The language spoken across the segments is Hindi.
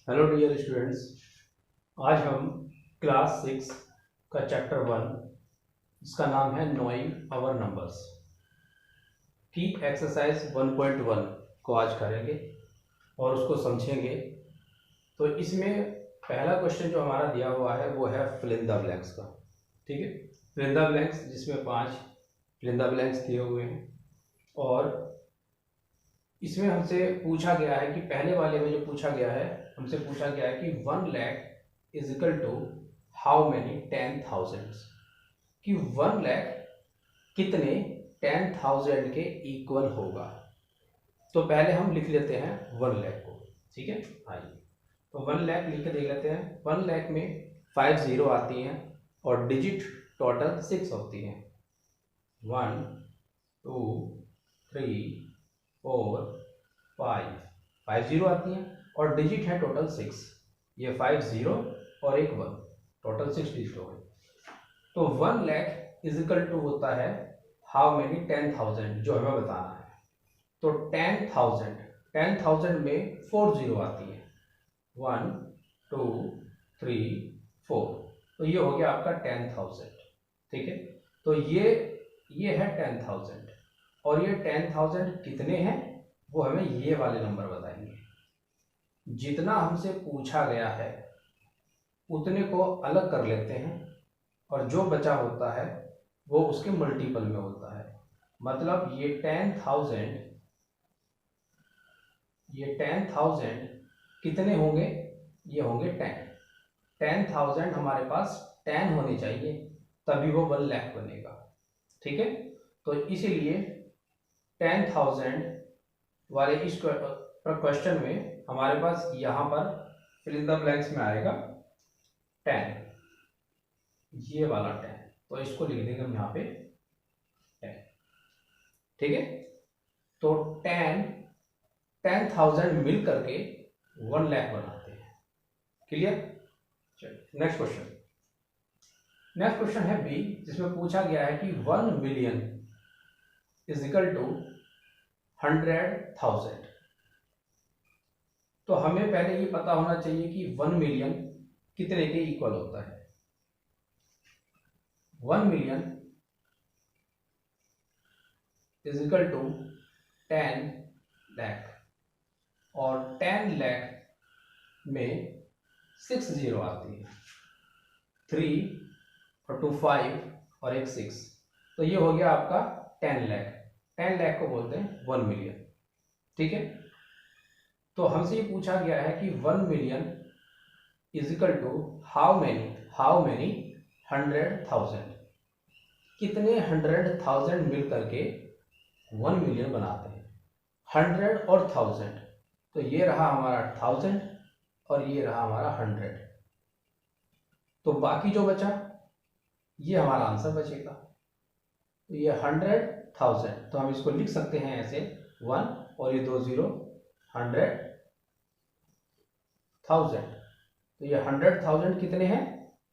Hello dear students. आज हम क्लास 6 का चैप्टर 1 जिसका नाम है नोइंग आवर नंबर्स की एक्सरसाइज 1.1 को आज करेंगे और उसको समझेंगे। तो इसमें पहला क्वेश्चन जो हमारा दिया हुआ है वो है फिल इन द ब्लैंक्स का। ठीक है, फिल इन द ब्लैंक्स जिसमें 5 फिल इन द ब्लैंक्स दिए हुए हैं और इसमें हमसे पूछा गया है कि पहले वाले में जो पूछा गया है हमसे पूछा गया है कि 1 lakh is equal to how many 10,000 कि 1 लाख कितने 10,000 के इक्वल होगा। तो पहले हम लिख लेते हैं 1 लाख को। ठीक है, आइए तो 1 लाख लिख के देख लेते हैं। 1 लाख में 5 जीरो आती हैं और डिजिट टोटल 6 होती हैं। 1 2 3 4 5 जीरो आती हैं और डिजिट है टोटल 6। ये 5 जीरो और एक 1, टोटल 6 डिजिट हो गए। तो 1 लाख इज इक्वल टू होता है हाउ मेनी 10,000 जो हमें बताना है। तो 10,000 में 4 जीरो आती है। 1 2 3 4, तो ये हो गया आपका 10,000। ठीक है, तो ये है 10,000 और ये 10,000 कितने हैं वो हमें ये वाले नंबर बताएंगे। जितना हमसे पूछा गया है उतने को अलग कर लेते हैं और जो बचा होता है वो उसके मल्टीपल में होता है। मतलब ये 10,000 कितने होंगे, ये होंगे 10,000 हमारे पास 10 होने चाहिए तभी वो 1 लाख बनेगा। ठीक है, तो इसीलिए 10,000 वाले इस क्वेश्चन में हमारे पास यहाँ पर फिल इन द ब्लैंक्स में आएगा 10, ये वाला 10, तो इसको लिख देंगे हम यहाँ पे 10। ठीक है, तो 10,000 मिल करके 1 लाख बनाते हैं। क्लियर? चलिए नेक्स्ट क्वेश्चन। नेक्स्ट क्वेश्चन है बी, जिसमें पूछा गया है कि 1 मिलियन इज इक्वल टू 100,000। तो हमें पहले ये पता होना चाहिए कि 1 मिलियन कितने के इक्वल होता है। 1 million is equal to 10 lakh और 10 लाख में 6 जीरो आती है, 3 और 2 5 और एक 6, तो ये हो गया आपका 10 लाख। 10 लाख को बोलते हैं 1 मिलियन। ठीक है, तो हमसे ये पूछा गया है कि 1 million is equal to how many 100,000, कितने 100,000 मिल करके 1 मिलियन बनाते हैं। 100 और 1000, तो ये रहा हमारा 1000 और ये रहा हमारा 100, तो बाकी जो बचा ये हमारा आंसर बचेगा। तो ये 100,000, तो हम इसको लिख सकते हैं ऐसे 1 और ये 2 जीरो 100,000। तो ये 100,000 कितने हैं,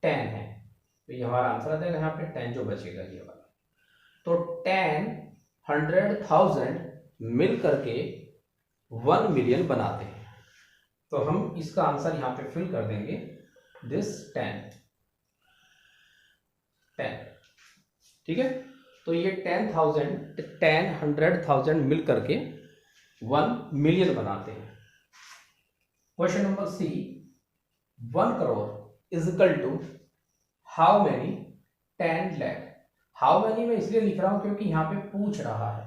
10 है, तो ये हमारा आंसर आ जाएगा यहाँ पे 10 जो बचेगा ये वाला। तो 10 100,000 मिल करके 1 मिलियन बनाते हैं। तो हम इसका आंसर यहाँ पे फिल कर देंगे दिस 10। ठीक है, तो ये 100,000 मिल करके 1 मिलियन बनाते हैं। Question number C, 1 crore is equal to how many 10 lakh. How many में इसलिए लिख रहा हूं क्योंकि यहां पे पूछ रहा है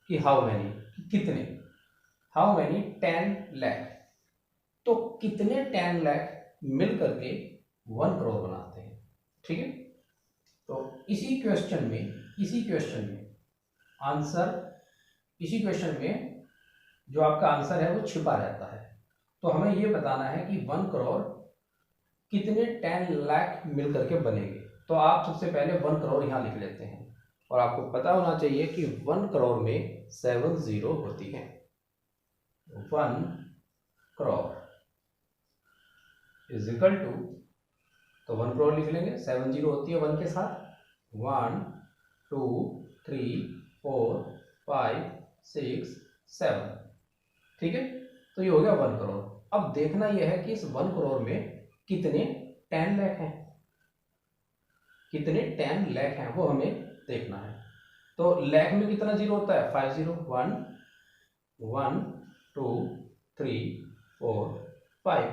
कि हाउ मैनी कितने, हाउ मैनी 10 लाख, तो कितने 10 लाख मिल करके 1 करोड़ बनाते हैं। ठीक है, तो इसी क्वेश्चन में जो आपका आंसर है वो छिपा रहता है। तो हमें ये बताना है कि 1 करोड़ कितने 10 लाख मिल करके बनेंगे। तो आप सबसे पहले 1 करोड़ यहाँ लिख लेते हैं और आपको पता होना चाहिए कि 1 करोड़ में 7 जीरो होती है। 1 करोड़ इज इक्वल टू, तो 1 करोड़ लिख लेंगे, 7 जीरो होती है 1 के साथ, 1 2 3 4 5 6 7। ठीक है, तो ये हो गया 1 करोड़। अब देखना यह है कि इस 1 करोड़ में कितने 10 लाख हैं, कितने 10 लाख हैं वो हमें देखना है। तो लाख में कितना जीरो होता है, 5 0, 1 1 2 3 4 5,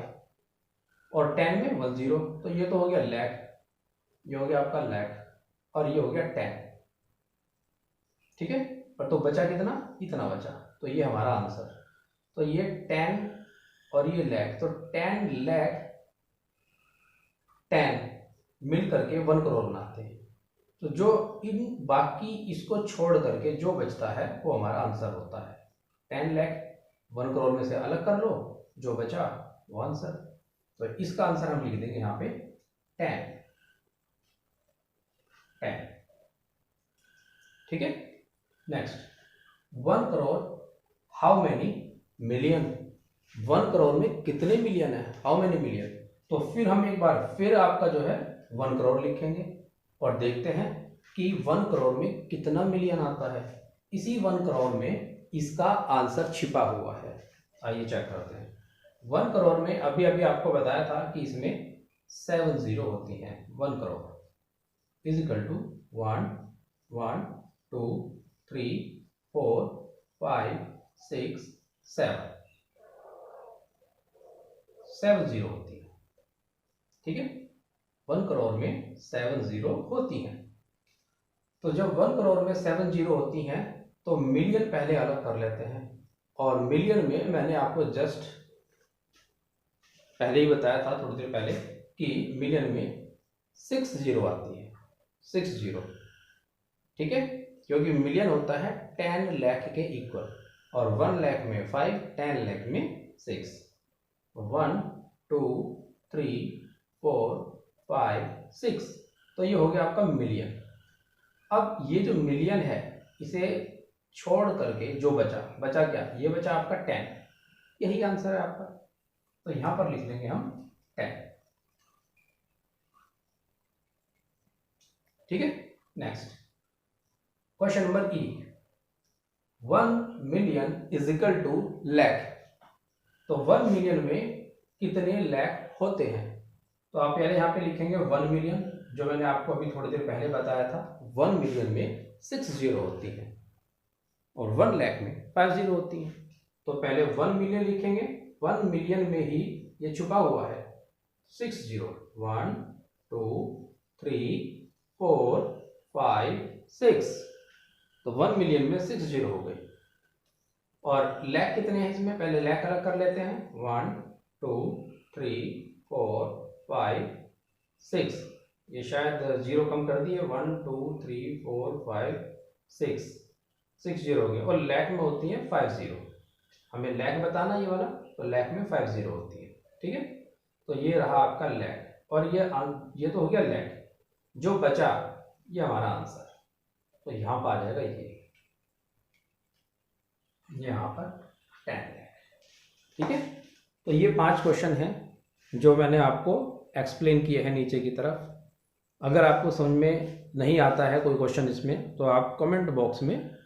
और 10 में 1 0, तो ये तो हो गया लाख, ये हो गया आपका लाख, और ये हो गया 10, ठीक है। और तो बचा कितना, इतना बचा, तो ये हमारा आंसर। तो ये 10 और ये लाख, तो 10 लाख 10 मिल करके 1 करोड़ बनाते हैं। तो जो इन बाकी इसको छोड़ करके जो बचता है वो हमारा आंसर होता है। 10 लाख 1 करोड़ में से अलग कर लो, जो बचा वो आंसर। तो इसका आंसर हम लिख देंगे यहाँ पे 10, ठीक है। Next, 1 crore how many million, 1 crore में कितने मिलियन है, हाउ मैनी मिलियन। तो फिर हम एक बार फिर आपका जो है 1 करोड़ लिखेंगे और देखते हैं कि 1 करोड़ में कितना मिलियन आता है। इसी 1 करोड़ में इसका आंसर छिपा हुआ है, आइए चेक करते हैं। 1 करोड़ में अभी अभी आपको बताया था कि इसमें 7 जीरो होती हैं। 1 crore is equal to 1 1 2 3 4 5 6 7 zero होती है, ठीक है। 1 करोड़ में 7 जीरो होती हैं। तो जब 1 करोड़ में 7 जीरो होती हैं तो मिलियन पहले अलग कर लेते हैं, और मिलियन में मैंने आपको जस्ट पहले ही बताया था थोड़ी देर पहले कि मिलियन में 6 जीरो आती है, 6 जीरो, ठीक है। क्योंकि मिलियन होता है 10 लाख के इक्वल, और 1 लाख में 5, 10 लाख में 6, 1 2 3 4 5 6, तो ये हो गया आपका मिलियन। अब ये जो मिलियन है इसे छोड़ करके जो बचा क्या, ये बचा आपका 10, यही आंसर है आपका। तो यहां पर लिख लेंगे हम 10, ठीक है। Next question number E, 1 million is equal to lakh. तो 1 मिलियन में कितने लाख होते हैं। तो आप पहले यहाँ पे लिखेंगे 1 मिलियन, जो मैंने आपको अभी थोड़ी देर पहले बताया था। 1 मिलियन में 6 जीरो होती है और 1 लाख में 5 जीरो होती है। तो पहले 1 मिलियन लिखेंगे, 1 मिलियन में ही ये छुपा हुआ है 6 जीरो, 1 2 3 4 5 6, तो 1 मिलियन में 6 जीरो हो गई। और लाख कितने हैं इसमें, पहले लाख अलग कर लेते हैं, 1 2 3 4 5 6, ये शायद जीरो कम कर दिए, 1 2 3 4 5 6 जीरो हो गए। और लाख में होती है 5 जीरो, हमें लाख बताना ये वाला, तो लाख में 5 जीरो होती है, ठीक है। तो ये रहा आपका लाख, और ये तो हो गया लाख, जो बचा ये हमारा आंसर। तो यहाँ पर आ जाएगा ये, यहाँ पर 10 लाख, ठीक है। तो ये 5 क्वेश्चन हैं जो मैंने आपको एक्सप्लेन किए हैं नीचे की तरफ। अगर आपको समझ में नहीं आता है कोई क्वेश्चन इसमें, तो आप कमेंट बॉक्स में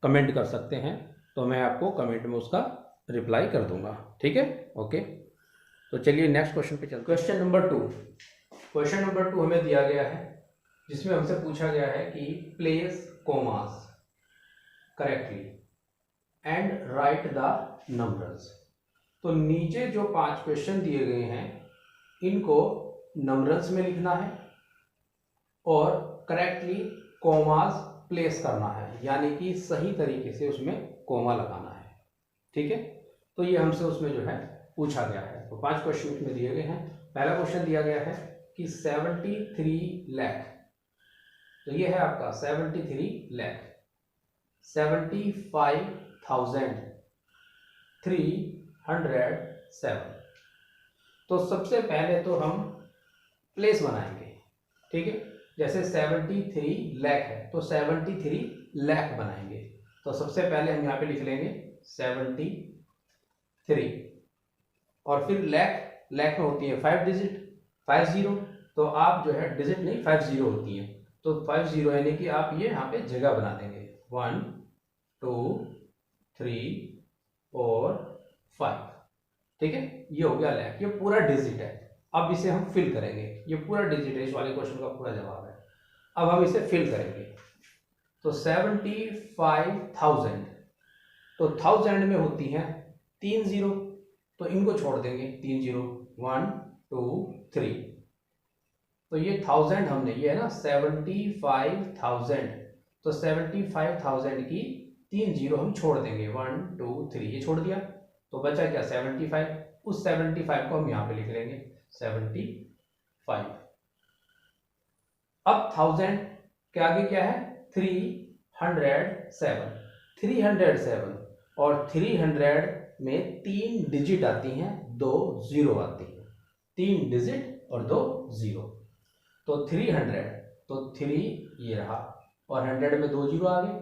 कमेंट कर सकते हैं, तो मैं आपको कमेंट में उसका रिप्लाई कर दूंगा, ठीक है। ओके, तो चलिए नेक्स्ट क्वेश्चन पे चलते हैं। क्वेश्चन नंबर 2, क्वेश्चन नंबर 2 हमें दिया गया है, जिसमें हमसे पूछा गया है कि place commas correctly and write the numbers. तो नीचे जो 5 क्वेश्चन दिए गए हैं इनको नंबर्स में लिखना है और करेक्टली कॉमास प्लेस करना है, यानी कि सही तरीके से उसमें कॉमा लगाना है, ठीक है। तो ये हमसे उसमें जो है पूछा गया है। तो 5 क्वेश्चन उसमें दिए गए हैं। पहला क्वेश्चन दिया गया है कि 73 लाख, तो ये है आपका 73 लाख 75,307। तो सबसे पहले तो हम प्लेस बनाएंगे, ठीक है। जैसे 73 लाख है तो 73 लाख बनाएंगे। तो सबसे पहले हम यहाँ पे लिख लेंगे 73, और फिर लाख में होती है 5 डिजिट, 5 जीरो, तो आप जो है डिजिट नहीं 5 जीरो होती है, तो 5 जीरो यानी कि आप ये यहाँ पे जगह बना देंगे, 1 2 3 4 5, ठीक है, ये हो गया लैख, ये पूरा डिजिट है। अब इसे हम फिल करेंगे, ये पूरा डिजिट है, इस वाले क्वेश्चन का पूरा जवाब है। अब हम इसे फिल करेंगे, तो 75,000, तो 1000 में होती हैं 3 जीरो, तो इनको छोड़ देंगे, 3 जीरो, 1 2 3, तो ये 1000 हमने, ये है ना 75,000, तो 75,000 की 3 जीरो हम छोड़ देंगे, 1 2 3, ये छोड़ दिया, तो बचा क्या 75, उस 75 को हम यहाँ पे लिख लेंगे 75। अब 1000 के आगे क्या है 307, 307, और 300 में 3 डिजिट आती हैं, 2 जीरो आती हैं, 3 डिजिट और 2 जीरो, तो 300, तो 3 ये रहा, और 100 में 2 जीरो आ गए,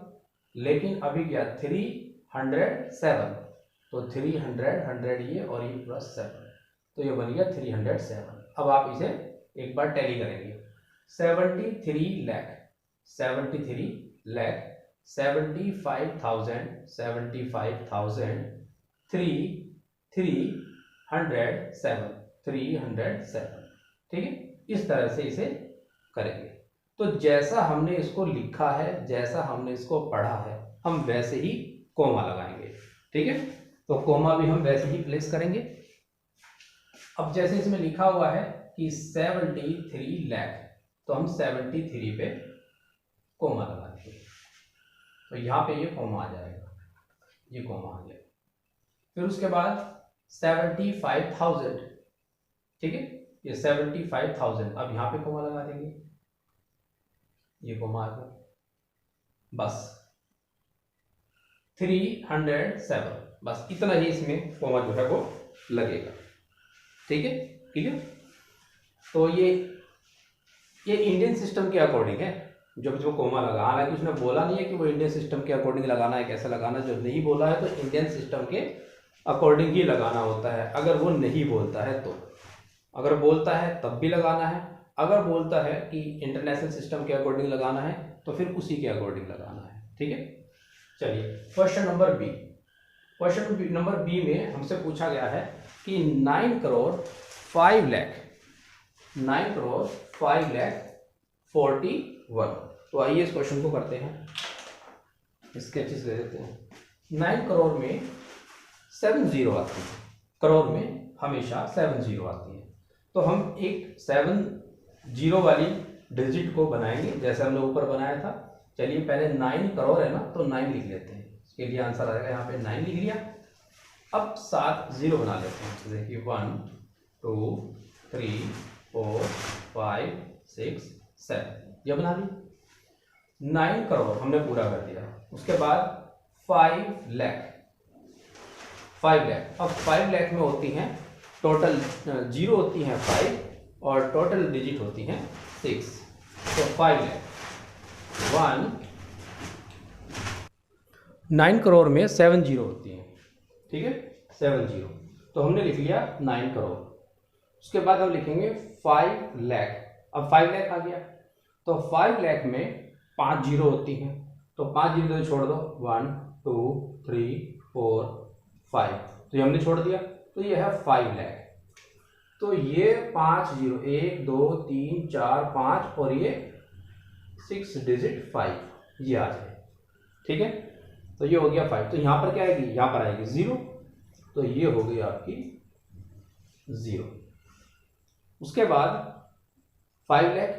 लेकिन अभी क्या 307, तो 300 100 ये और ये प्लस 7, तो ये बन गया 307। अब आप इसे एक बार टैली करेंगे, 73 लाख, 73 लाख, 75,000, 75,000, 307, 307, ठीक है, इस तरह से इसे करेंगे। तो जैसा हमने इसको लिखा है, जैसा हमने इसको पढ़ा है, हम वैसे ही कोमा लगाएंगे, ठीक है, तो कोमा भी हम वैसे ही प्लेस करेंगे। अब जैसे इसमें लिखा हुआ है कि 73 लाख, तो हम 73 पे कोमा लगा देंगे, तो यहाँ पे ये कोमा आ जाएगा, ये कोमा आ गया। फिर उसके बाद 75,000, ठीक है, ये 75,000, अब यहाँ पे कोमा लगा देंगे, ये कोमा आ गया, बस 307, बस इतना ही इसमें कोमा जो है वो लगेगा, ठीक है, ठीक है। तो ये इंडियन सिस्टम के अकॉर्डिंग है जो कोमा लगा, हालांकि उसने बोला नहीं है कि वो इंडियन सिस्टम के अकॉर्डिंग लगाना है, कैसे लगाना, जो नहीं बोला है तो इंडियन सिस्टम के अकॉर्डिंग ही लगाना होता है। अगर वो नहीं बोलता है तो, अगर बोलता है तब भी लगाना है, अगर बोलता है कि इंटरनेशनल सिस्टम के अकॉर्डिंग लगाना है तो फिर उसी के अकॉर्डिंग लगाना है, ठीक है। चलिए question number B, question number B में हमसे पूछा गया है कि 9 करोड़ 5 लाख, 9 करोड़ 5 लाख 41, तो आइए इस क्वेश्चन को करते हैं, स्केचेस ले लेते हैं। 9 करोड़ में 7 जीरो आती है, करोड़ में हमेशा 7 जीरो आती है, तो हम एक 7 जीरो वाली डिजिट को बनाएंगे जैसे हमने ऊपर बनाया था। चलिए पहले 9 करोड़ है ना, तो 9 लिख लेते हैं, इसके लिए आंसर आएगा यहाँ पे 9 लिख लिया। अब 7 जीरो बना लेते हैं, तो देखिए 1 2 3 4 5 6 7, ये बना ली। 9 करोड़ हमने पूरा कर दिया, उसके बाद 5 लाख, 5 लाख, अब 5 लाख में होती हैं टोटल जीरो होती हैं 5 और टोटल डिजिट होती हैं 6, तो 5 लाख 9 करोड़ में 7 जीरो होती हैं, ठीक है, 7 जीरो, तो हमने लिख लिया 9 करोड़। उसके बाद हम लिखेंगे 5 लाख, अब 5 लाख आ गया, तो 5 लाख में 5 जीरो होती हैं, तो 5 जीरो छोड़ दो, 1 2 3 4 5, तो ये हमने छोड़ दिया, तो ये है 5 लाख। तो ये 5 जीरो, 1 2 3 4 5 और ये 6 डिजिट 5, ये आ जाए, ठीक है, तो ये हो गया 5, तो यहाँ पर क्या आएगी, यहाँ पर आएगी 0, तो ये हो गई आपकी 0। उसके बाद 5 लाख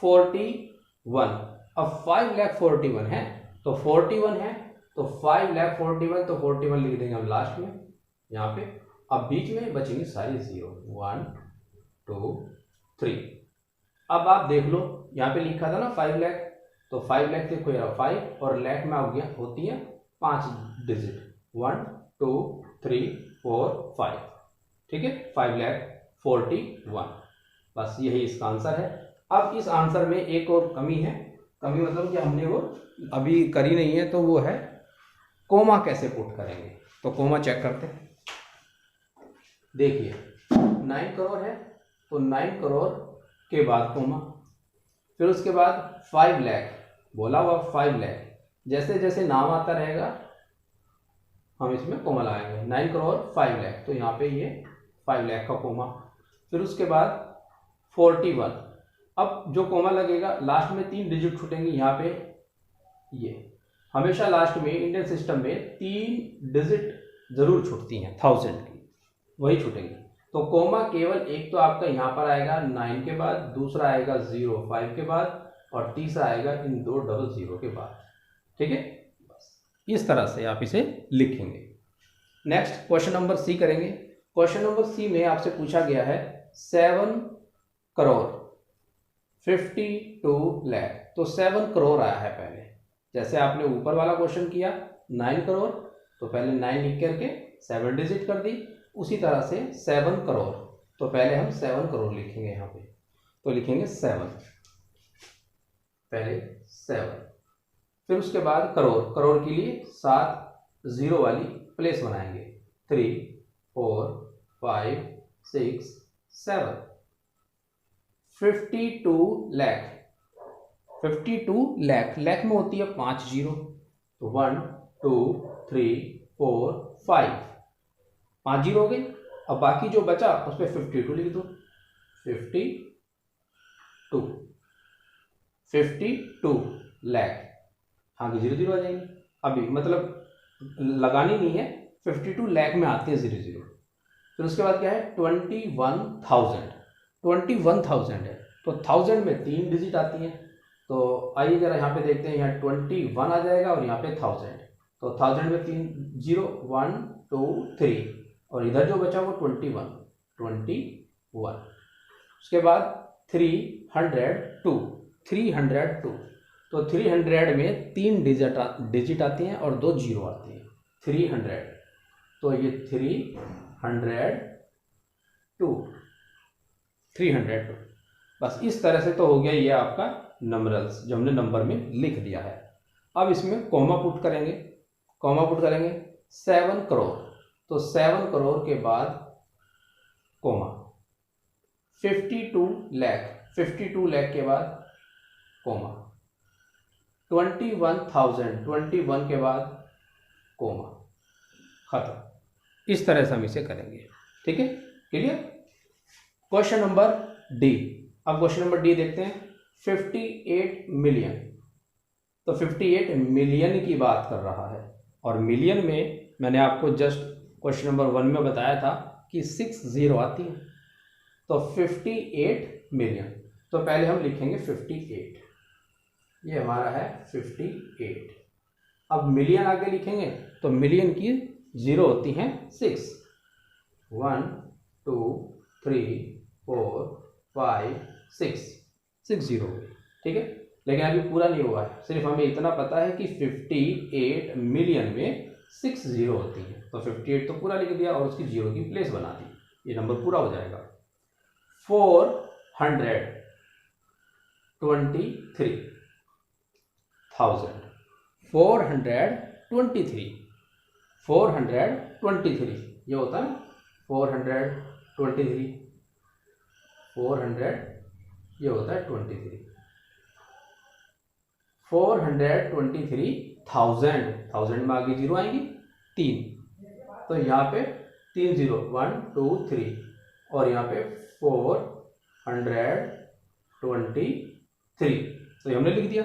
41, अब 5 लाख 41 है, तो 41 है, तो 5 लाख 41, तो 41 लिख देंगे हम लास्ट में यहाँ पे। अब बीच में बचेंगे सारी 0, 1 2 3। अब आप देख लो यहाँ पे लिखा था ना 5 लाख, तो 5 लाख देखो यार 5 और लाख में हो गया, होती है 5 डिजिट, 1 2 3 4 5, ठीक है, 5 लाख 41, बस यही इसका आंसर है। अब इस आंसर में एक और कमी है, कमी मतलब कि हमने वो अभी करी नहीं है, तो वो है कोमा कैसे पुट करेंगे। तो कोमा चेक करते हैं, देखिए 9 करोड़ है, तो 9 करोड़ के बाद कोमा, फिर उसके बाद 5 लाख, बोला हुआ 5 लाख, जैसे जैसे नाम आता रहेगा हम इसमें कोमा लगाएंगे। 9 करोड़ 5 लाख, तो यहाँ पे ये 5 लाख का कोमा। फिर उसके बाद 41। अब जो कोमा लगेगा लास्ट में 3 डिजिट छूटेंगे यहाँ पे, ये हमेशा लास्ट में इंडियन सिस्टम में 3 डिजिट जरूर छूटती हैं 1000 की, वही छूटेंगी। तो कोमा केवल एक तो आपका यहाँ पर आएगा 9 के बाद, दूसरा आएगा 05 के बाद, और तीसरा आएगा इन 2 डबल 0 के बाद। ठीक है, बस इस तरह से आप इसे लिखेंगे। नेक्स्ट क्वेश्चन नंबर सी करेंगे। क्वेश्चन नंबर सी में आपसे पूछा गया है 7 करोड़ 52 लाख। तो 7 करोड़ आया है पहले, जैसे आपने ऊपर वाला क्वेश्चन किया 9 करोड़, तो पहले 9 लिख करके 7 डिजिट कर दी, उसी तरह से 7 करोड़। तो पहले हम 7 करोड़ लिखेंगे यहाँ पे, तो लिखेंगे 7, पहले 7, फिर उसके बाद करोड़, करोड़ के लिए 7 0 वाली प्लेस बनाएंगे, 3 4 5 6 7। 52 लाख, 52 लाख, लाख में होती है 5 0, तो 1 2 3 4 5, 5 0 हो गई। अब बाकी जो बचा उस पर 52 लिख दो, 52 लाख, हाँ 0 0 आ जाएंगे। अभी मतलब लगानी नहीं है, 52 लाख में आते हैं 0 0। फिर उसके बाद क्या है 21,000, 21,000 है, तो 1000 में 3 डिजिट आती हैं। तो आइए जरा यहाँ पे देखते हैं, यहाँ 21 आ जाएगा और यहाँ पे 1000, तो 1000 में 3 0, 1 2 3, और इधर जो बचा वो 21। उसके बाद 302, 302, तो 300 में 3 डिजिट आती हैं और 2 0 आती हैं, 300, तो ये 302। बस इस तरह से तो हो गया ये आपका नंबरल्स जो हमने नंबर में लिख दिया है। अब इसमें कॉमा पुट करेंगे, कॉमा पुट करेंगे 7 करोड़, तो 7 करोड़ के बाद कॉमा, 52 लाख, 52 लाख के बाद कॉमा, 21,000, 21 के बाद कॉमा, खत्म। इस तरह से हम इसे करेंगे। ठीक है, क्लियर। Question number D. अब क्वेश्चन नंबर डी देखते हैं, 58 मिलियन। तो 58 मिलियन की बात कर रहा है, और मिलियन में मैंने आपको जस्ट क्वेश्चन नंबर 1 में बताया था कि 6 0 आती है, तो 58 मिलियन। तो पहले हम लिखेंगे 58, ये हमारा है 58। अब मिलियन आगे लिखेंगे तो मिलियन की 0 होती हैं 6, 1 2 3 4 5 6 0 हुई। ठीक है, लेकिन अभी पूरा नहीं हुआ है, सिर्फ हमें इतना पता है कि 58 मिलियन में 6 0 होती हैं, तो 58 तो पूरा लिख दिया और उसकी 0 की प्लेस बना दी, ये नंबर पूरा हो जाएगा। 423,000, 423 ये होता है 423, 400 ये होता है 23, 423,000 में आगे 0 आएंगी 3, तो यहाँ पे 3 0, 1 2 3, और यहाँ पे 423, तो ये हमने लिख दिया।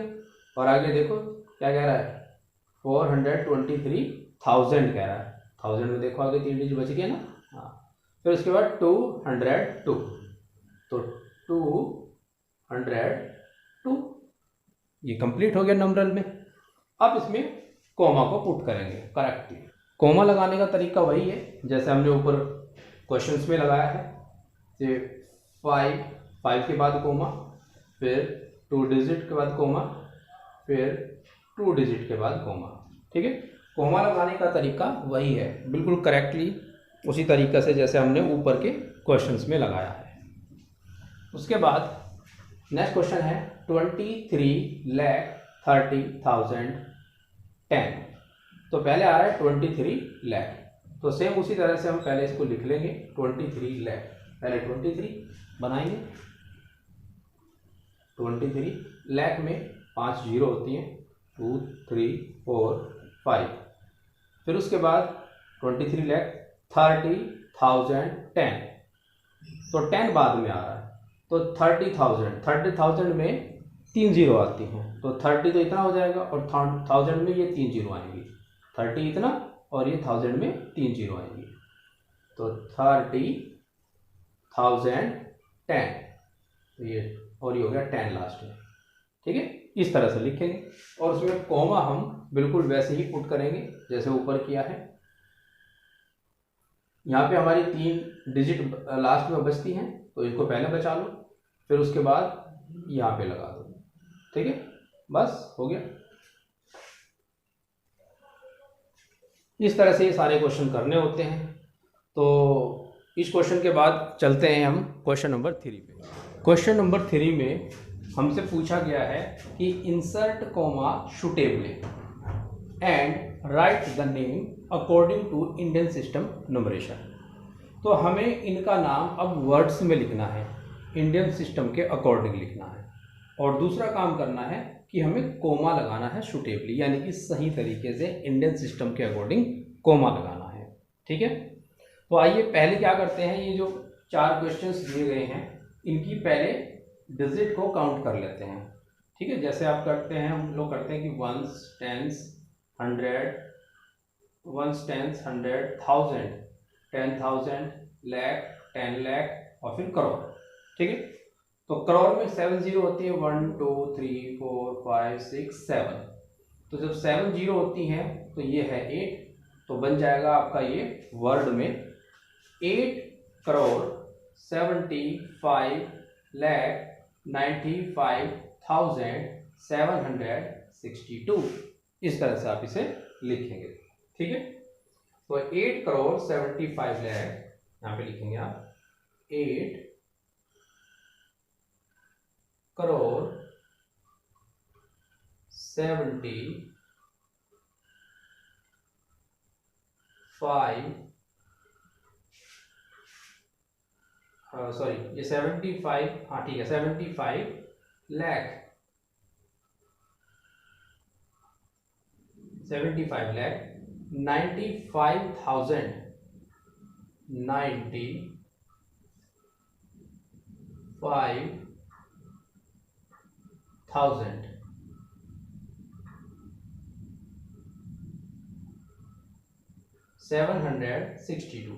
और आगे देखो क्या कह रहा है, 423,000 कह रहा है, 1000 में देखो आगे 3 डिजिट बच गया ना। हाँ, फिर उसके बाद 202, तो 202 ये कंप्लीट हो गया नंबरल में। अब इसमें कोमा को पुट करेंगे करेक्टली। कोमा लगाने का तरीका वही है जैसे हमने ऊपर क्वेश्चंस में लगाया है, 5 के बाद कोमा, फिर 2 डिजिट के बाद कोमा, फिर 2 डिजिट के बाद कोमा। ठीक है, कोमा लगाने का तरीका वही है, बिल्कुल करेक्टली उसी तरीके से जैसे हमने ऊपर के क्वेश्चंस में लगाया है। उसके बाद नेक्स्ट क्वेश्चन है 23,30,010। तो पहले आ रहा है 23 लाख, तो सेम उसी तरह से हम पहले इसको लिख लेंगे 23 लाख, पहले 23 बनाएंगे, 23 लाख में 5 0 होती हैं, 2 3 4 5, फिर उसके बाद 23 लाख 30,010, तो 10 बाद में आ रहा है, तो 30,000 में 3 जीरो आती हैं, तो 30 तो इतना हो जाएगा और 1000 में ये 3 जीरो आएंगी, 30 इतना और ये 1000 में 3 जीरो आएंगी, तो 30,010, तो ये और ये हो गया 10 लास्ट में। ठीक है, इस तरह से लिखेंगे और उसमें कॉमा हम बिल्कुल वैसे ही पुट करेंगे जैसे ऊपर किया है। यहाँ पे हमारी 3 डिजिट लास्ट में बचती हैं, तो इसको पहले बचा लो, फिर उसके बाद यहाँ पे लगा दो। ठीक है, बस हो गया। इस तरह से ये सारे क्वेश्चन करने होते हैं। तो इस क्वेश्चन के बाद चलते हैं हम क्वेश्चन नंबर 3 पे। क्वेश्चन नंबर 3 में हमसे पूछा गया है कि insert comma suitably and write the name according to Indian system numeration. तो हमें इनका नाम अब वर्ड्स में लिखना है, इंडियन सिस्टम के अकॉर्डिंग लिखना है, और दूसरा काम करना है कि हमें कोमा लगाना है सुटेबली, यानी कि सही तरीके से इंडियन सिस्टम के अकॉर्डिंग कोमा लगाना है। ठीक है, तो आइए पहले क्या करते हैं, ये जो 4 क्वेश्चंस दिए गए हैं इनकी पहले डिजिट को काउंट कर लेते हैं। ठीक है, जैसे आप करते हैं, हम लोग करते हैं कि 1s 10s 100, 1s 10s 100, 1000, 10,000, lakh, 10 lakh और फिर करोड़। ठीक है, तो करोड़ में 7 जीरो होती है, 1 2 3 4 5 6 7। तो जब 7 जीरो होती हैं तो ये है 8, तो बन जाएगा आपका ये वर्ड में 8 करोड़ 75 लाख 95,762। इस तरह से आप इसे लिखेंगे। ठीक है, तो 8 करोड़ 75 लाख, यहाँ पे लिखेंगे आप 8 करोड़ 75, सॉरी ये 75, हाँ ठीक है, 75 लाख 95,95,000 762,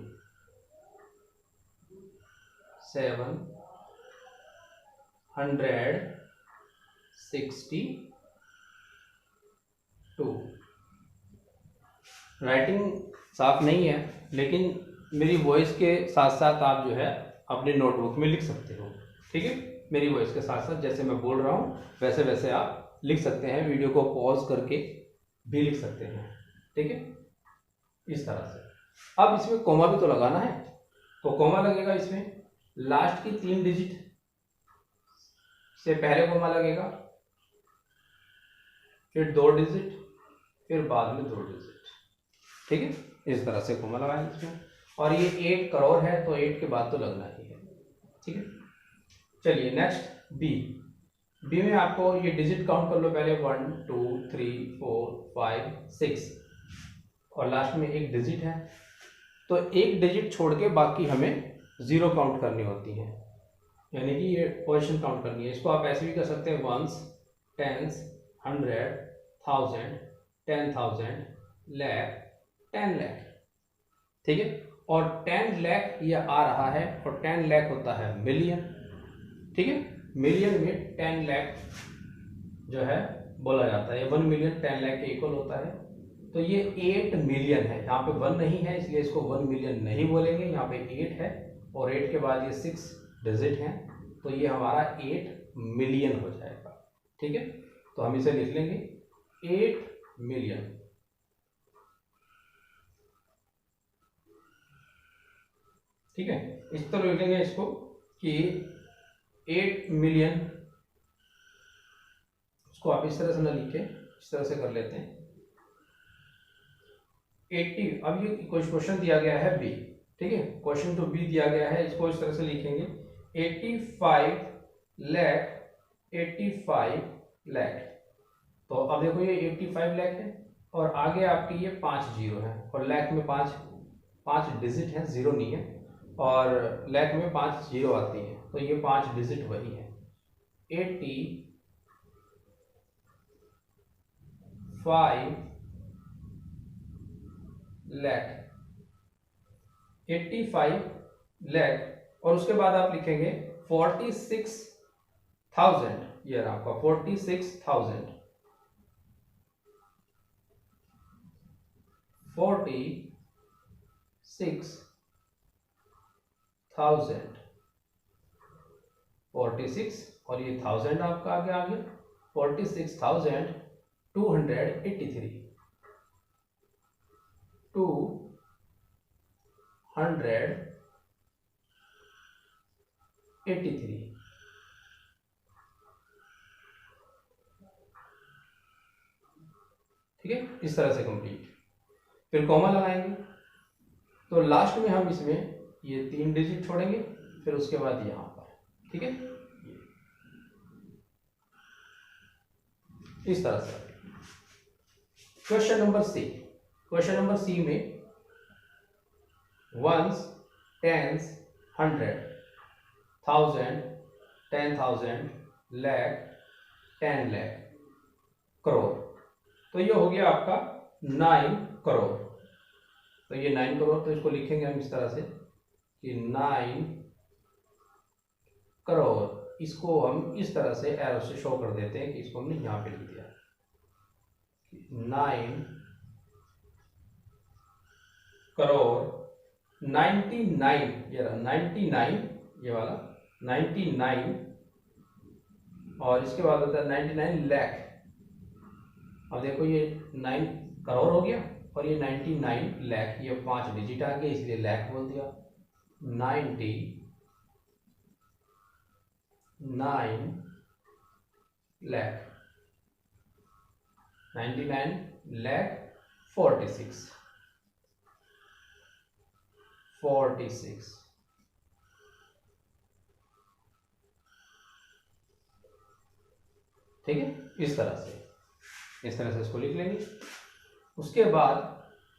762। राइटिंग साफ नहीं है, लेकिन मेरी वॉइस के साथ साथ आप जो है अपने नोटबुक में लिख सकते हो। ठीक है, मेरी वॉइस के साथ साथ जैसे मैं बोल रहा हूँ वैसे वैसे आप लिख सकते हैं, वीडियो को पॉज करके भी लिख सकते हैं। ठीक है, इस तरह से। अब इसमें कोमा भी तो लगाना है, तो कोमा लगेगा इसमें लास्ट की 3 डिजिट से पहले कोमा लगेगा, फिर 2 डिजिट, फिर बाद में 2 डिजिट। ठीक है, इस तरह से कोमा लगाएंगे इसमें। और ये 8 करोड़ है तो 8 के बाद तो लगना ही है। ठीक है, चलिए नेक्स्ट बी में आपको ये डिजिट काउंट कर लो पहले, 1 2 3 4 5 6 और लास्ट में एक डिजिट है, तो एक डिजिट छोड़ के बाकी हमें 0 काउंट करनी होती है, यानी कि ये पोजीशन काउंट करनी है। इसको आप ऐसे भी कर सकते हैं 1s 10s 100 1000 10,000 लाख 10 लाख। ठीक है, और 10 लाख ये आ रहा है और 10 लाख होता है मिलियन। ठीक है, मिलियन में 10 लाख जो है बोला जाता है, 1 मिलियन 10 लाख के इक्वल होता है। तो ये 8 मिलियन है, यहाँ पे 1 नहीं है इसलिए इसको 1 मिलियन नहीं बोलेंगे, यहाँ पे 8 है और 8 के बाद ये 6 डिजिट हैं, तो ये हमारा 8 मिलियन हो जाएगा। ठीक है, तो हम इसे लिख लेंगे 8 मिलियन। ठीक है, इस तरह लिख लेंगे इसको कि 8 मिलियन, इसको आप इस तरह से ना लिखे, इस तरह से कर लेते हैं 80। अब ये कुछ क्वेश्चन दिया गया है बी। ठीक है, क्वेश्चन तो बी दिया गया है, इसको इस तरह से लिखेंगे 85 लाख 85 लाख। तो अब देखो ये 85 लाख है और आगे आपकी ये 5 जीरो है और लाख में 5 डिजिट है, 0 नहीं है, और लैख में 5 जीरो आती है, तो ये 5 डिजिट वही है। 85 लाख, 85 लाख, और उसके बाद आप लिखेंगे 46,000। ये रहा आपका 46,000, 46,000, 46 और ये 1000 आपका आगे आ गया, 46,283, 283, ठीक है। इस तरह से कंप्लीट। फिर कॉमा लगाएंगे, तो लास्ट में हम इसमें ये 3 डिजिट छोड़ेंगे, फिर उसके बाद यहां पर, ठीक है, इस तरह से। Question number C, question number C में वंस, टेंस, 100, 1000, 10,000, लाख, 10 लाख, करोड़। तो ये हो गया आपका 9 करोड़। तो ये 9 करोड़, तो इसको लिखेंगे हम इस तरह से कि 9 करोड़। इसको हम इस तरह से एरो से शो कर देते हैं कि इसको हमने यहां पे लिख दिया 9 करोड़ 99, ये रहा 99, ये वाला 99, और इसके बाद होता है 99 लाख। अब देखो ये 9 करोड़ हो गया और ये 99 लाख, ये 5 डिजिट आ गए इसलिए लाख बोल दिया। 99 लाख, 99 लाख 46, 46, ठीक है। इस तरह से इसको लिख लेंगे। उसके बाद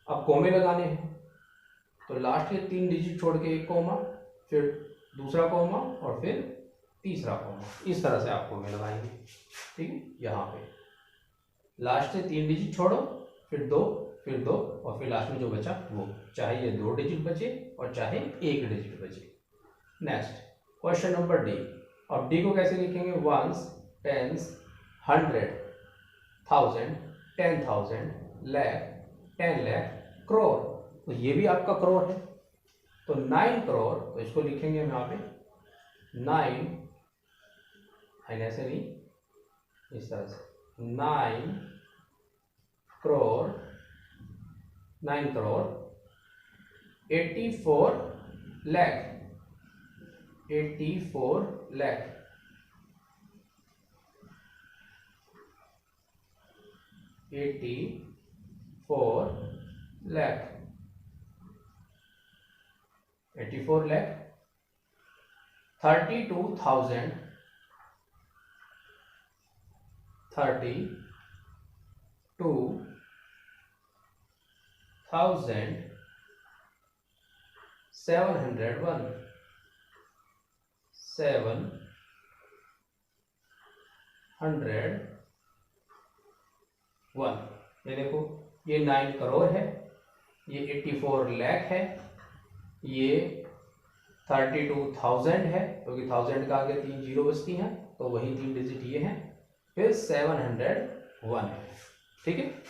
अब कोमे लगाने हैं, तो लास्ट के 3 डिजिट छोड़ के एक कोमा, फिर दूसरा कोमा और फिर तीसरा कोमा, इस तरह से आप कोमे लगाएंगे, ठीक है। यहाँ पे लास्ट से 3 डिजिट छोड़ो, फिर 2, फिर 2 और फिर लास्ट में जो बचा वो, चाहे ये 2 डिजिट बचे और चाहे 1 डिजिट बचे। Next question number D. अब डी को कैसे लिखेंगे? Ones, tens, 100, 1000, 10,000, lakh, 10 lakh, crore. तो ये भी आपका करोड़ है, तो 9 करोड़, तो इसको लिखेंगे हम यहाँ पे 9, ऐसे नहीं, इस तरह से 9 करोड़, 9 करोड़ 84 लाख, 84 लाख, 84 लाख, 84 लाख, 32,000, 32,701, 701। ये देखो, ये 9 करोड़ है, ये 84 लाख है, ये 32,000 है, क्योंकि 1000 का आगे 3 जीरो बचती हैं, तो वही 3 डिजिट ये हैं, फिर 701 है, ठीक है।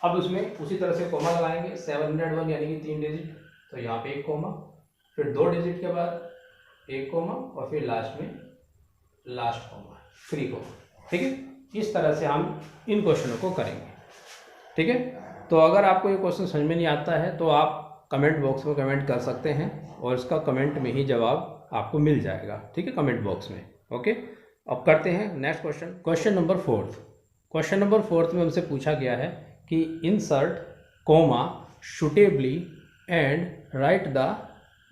अब उसमें उसी तरह से कोमा लगाएंगे, 701 यानी कि 3 डिजिट, तो यहाँ पे एक कोमा, फिर 2 डिजिट के बाद एक कोमा और फिर लास्ट में लास्ट कोमा, 3 कोमा, ठीक है। इस तरह से हम इन क्वेश्चनों को करेंगे, ठीक है। तो अगर आपको ये क्वेश्चन समझ में नहीं आता है तो आप कमेंट बॉक्स में कमेंट कर सकते हैं और इसका कमेंट में ही जवाब आपको मिल जाएगा, ठीक है, कमेंट बॉक्स में। ओके, अब करते हैं next question. Question number 4। Question number 4 में हमसे पूछा गया है कि insert comma suitably and write the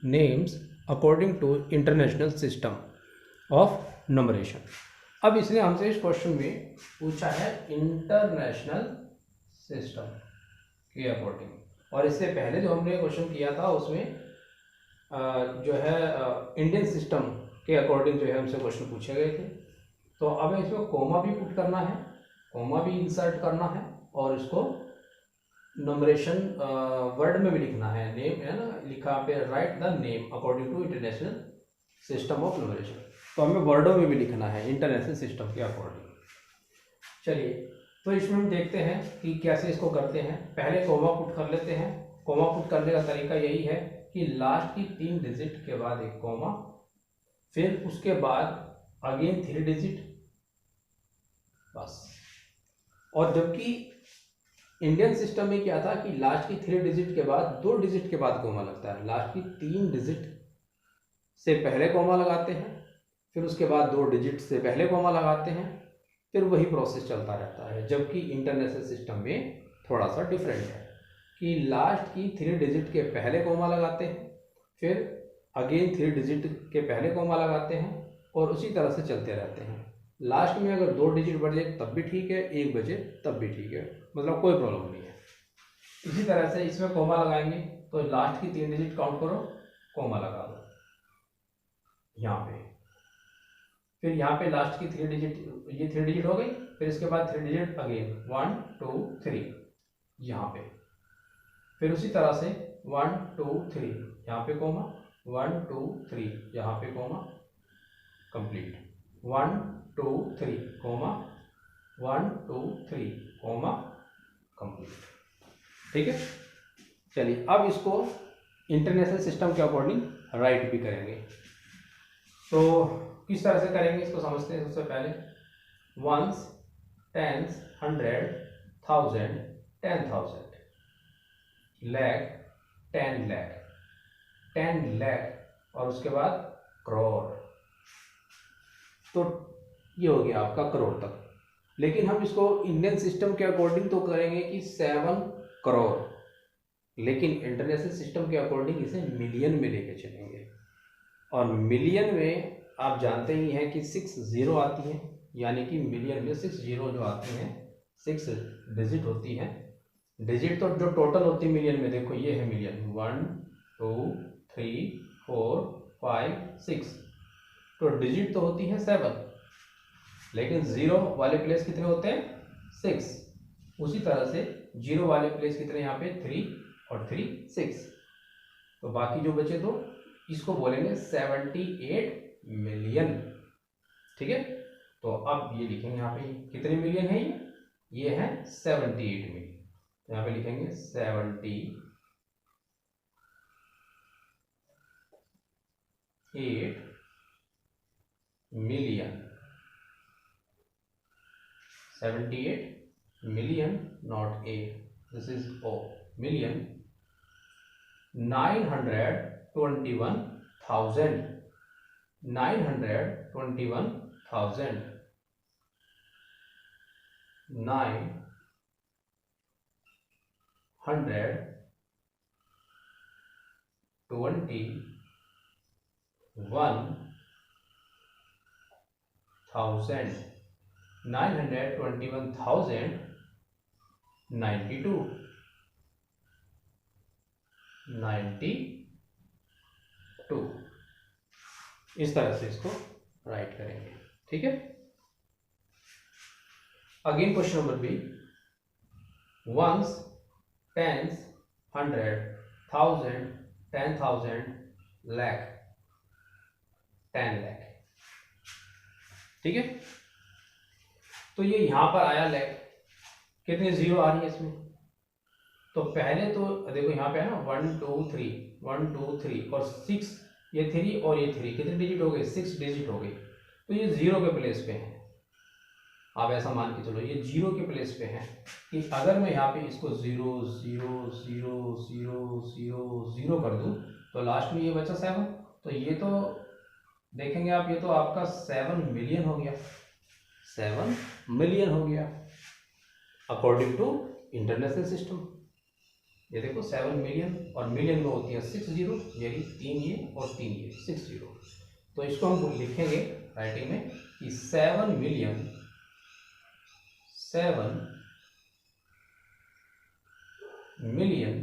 names according to international system of numeration. अब इसने हमसे इस क्वेश्चन में पूछा है इंटरनेशनल सिस्टम के अकॉर्डिंग, और इससे पहले जो हमने क्वेश्चन किया था उसमें जो है इंडियन सिस्टम के अकॉर्डिंग जो है हमसे क्वेश्चन पूछे गए थे। तो अब इसमें कोमा भी पुट करना है, कोमा भी इंसर्ट करना है और इसको नंबरेशन वर्ड में भी लिखना है। नेम है ना लिखा पे, write the name according to international system of numeration. तो हमें वर्डों में भी लिखना है इंटरनेशनल सिस्टम के अकॉर्डिंग। चलिए तो इसमें हम देखते हैं कि कैसे इसको करते हैं। पहले कोमा पुट कर लेते हैं। कोमा पुट करने का तरीका यही है कि लास्ट की 3 डिजिट के बाद एक कोमा, फिर उसके बाद अगेन 3 डिजिट, बस। और जबकि इंडियन सिस्टम में क्या था कि लास्ट की 3 डिजिट के बाद 2 डिजिट के बाद कोमा लगता है। लास्ट की 3 डिजिट से पहले कोमा लगाते हैं, फिर उसके बाद 2 डिजिट से पहले कोमा लगाते हैं, फिर वही प्रोसेस चलता रहता है। जबकि इंटरनेशनल सिस्टम में थोड़ा सा डिफरेंट है कि लास्ट की 3 डिजिट के पहले कोमा लगाते हैं, फिर अगेन 3 डिजिट के पहले कोमा लगाते हैं और उसी तरह से चलते रहते हैं। लास्ट में अगर 2 डिजिट बढ़ जाए तब भी ठीक है, 1 बजे तब भी ठीक है, मतलब कोई प्रॉब्लम नहीं है। इसी तरह से इसमें कोमा लगाएंगे तो लास्ट की 3 डिजिट काउंट करो, कोमा लगा दो यहाँ पे। फिर यहाँ पे लास्ट की 3 डिजिट, ये 3 डिजिट हो गई, फिर इसके बाद 3 डिजिट अगेन 1 2 3 यहाँ पे। फिर उसी तरह से 1 2 3 यहाँ पे कोमा, 1 2 3 यहाँ पे comma, complete. 1 2 3 comma, 1 2 3 comma, complete. ठीक है। चलिए अब इसको इंटरनेशनल सिस्टम के अकॉर्डिंग राइट भी करेंगे। तो किस तरह से करेंगे इसको समझते हैं। सबसे पहले वंस, टेंस, 100, 1000, 10,000, लाख, 10 लाख, 10 लाख और उसके बाद करोड़। तो ये हो गया आपका करोड़ तक। लेकिन हम इसको इंडियन सिस्टम के अकॉर्डिंग तो करेंगे कि 7 करोड़, लेकिन इंटरनेशनल सिस्टम के अकॉर्डिंग इसे मिलियन में लेके चलेंगे। और मिलियन में आप जानते ही हैं कि 6 जीरो आती हैं, यानी कि मिलियन में 6 जीरो जो आती हैं 6 डिजिट होती हैं। डिजिट तो जो टोटल होती है मिलियन में, देखो ये है मिलियन, 1 2 3 4 5 6, तो डिजिट तो होती है 7, लेकिन जीरो वाले प्लेस कितने होते हैं 6। उसी तरह से जीरो वाले प्लेस कितने यहाँ पे 3 और 3 6, तो बाकी जो बचे दो इसको बोलेंगे 78 मिलियन। ठीक है। तो अब ये लिखेंगे यहाँ पे कितने मिलियन है, ये है 78 मिलियन। यहाँ पे लिखेंगे 78 million, 78 million, not A, this is O, million 921,000, 921,000, 921,092, 92, इस तरह से इसको राइट करेंगे। ठीक है। Again question number B, ones, tens, 100, 1000, 10,000, lakh, 10 lakh. ठीक है। तो ये यहां पर आया लाख, कितने जीरो आ रही है इसमें, तो पहले तो देखो यहाँ पे है ना 1 2 3 1 2 3 और 6, ये 3 और ये 3 कितने डिजिट हो गए 6 डिजिट हो गए, तो ये जीरो के प्लेस पे है। आप ऐसा मान के चलो ये जीरो के प्लेस पे है कि अगर मैं यहाँ पे इसको 0 0 0 0 0 0 कर दूं तो लास्ट में ये बचा 7, तो ये तो देखेंगे आप, ये तो आपका 7 मिलियन हो गया, 7 मिलियन हो गया अकॉर्डिंग टू इंटरनेशनल सिस्टम। ये देखो 7 मिलियन, और मिलियन में होती है 6 जीरो, यानी 3 ये और 3 ये 6 जीरो। तो इसको हम लिखेंगे राइटिंग में कि 7 मिलियन 7 मिलियन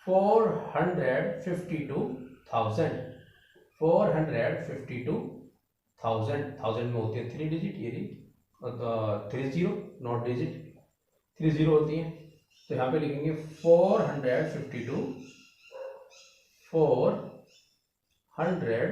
452,000, 452,000, 1000 में होती है 3 डिजिट, ये रही 30 नॉट डिजिट, 30 होती है, तो यहाँ पे लिखेंगे 452 52,000,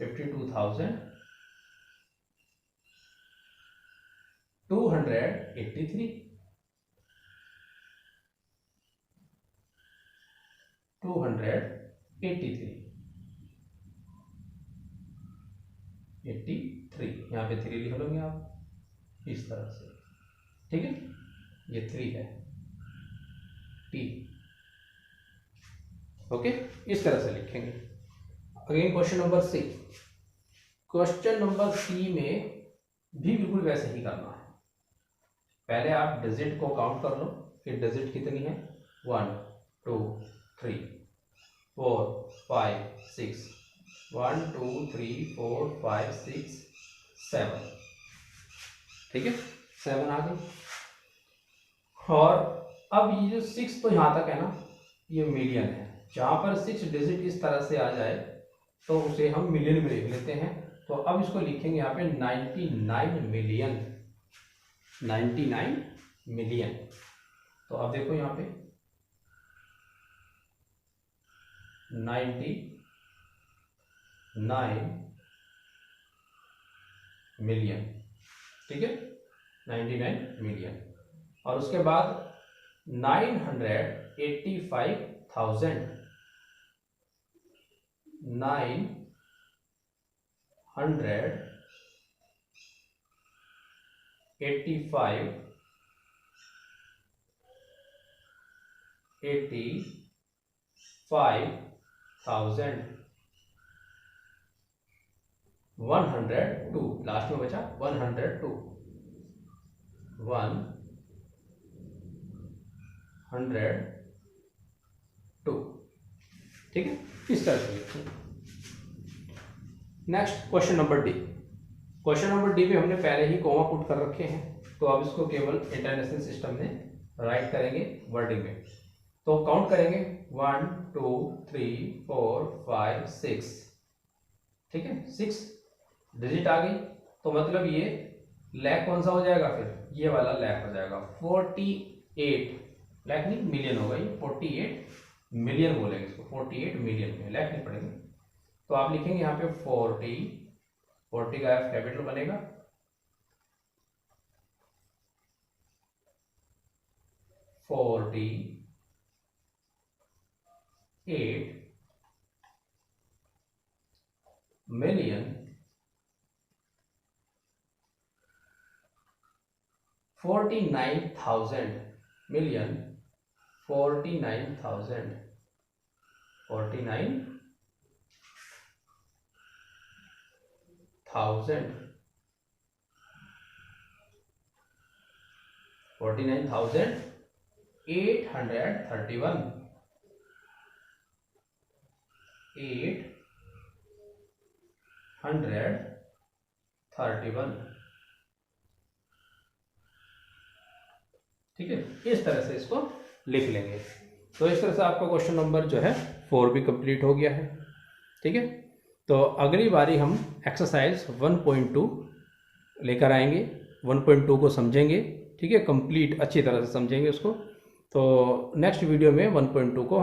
52,283, 83, यहाँ पे 3 लिख लोगे आप इस तरह से, ठीक है, ये 3 है टी, ओके, इस तरह से लिखेंगे। Again question number C, question number C में भी बिल्कुल वैसे ही करना है। पहले आप डिजिट को काउंट कर लो कि डिजिट कितनी है, 1 2 3 4 5 6, 1 2 3 4 5 6 7, ठीक है, 7 आ गई। और अब ये जो 6 तो यहाँ तक है ना, ये मिलियन है, जहाँ पर 6 डिजिट इस तरह से आ जाए तो उसे हम मिलियन में लिख लेते हैं। तो अब इसको लिखेंगे यहाँ पे 99 मिलियन, 99 मिलियन। तो अब देखो यहाँ पे 99 मिलियन, ठीक है, 99 मिलियन। और उसके बाद 985,000, 85,000, 102, लास्ट में बचा 102, 102, ठीक है, इस तरह से लिखो। Next question number D. Question number D में हमने पहले ही कॉमा पुट कर रखे हैं, तो अब इसको केवल इंटरनेशनल सिस्टम में राइट करेंगे वर्डिंग में। तो काउंट करेंगे 1 2 3 4 5 6, ठीक है, 6 डिजिट आ गई, तो मतलब ये लैख कौन सा हो जाएगा, फिर ये वाला लैख हो जाएगा, 48 लैख नहीं मिलियन होगा, ये 48 मिलियन बोलेंगे इसको, 48 मिलियन में, लैख नहीं पड़ेंगे। तो आप लिखेंगे यहाँ पे 40 का एफ कैपिटल बनेगा, 48 मिलियन 49,000 मिलियन 49,000 49,831 831, ठीक है, इस तरह से इसको लिख लेंगे। तो इस तरह से आपका क्वेश्चन नंबर जो है 4 भी कंप्लीट हो गया है, ठीक है। तो अगली बारी हम एक्सरसाइज 1.2 लेकर आएंगे, 1.2 को समझेंगे, ठीक है, कंप्लीट अच्छी तरह से समझेंगे उसको। तो नेक्स्ट वीडियो में 1.2 को हम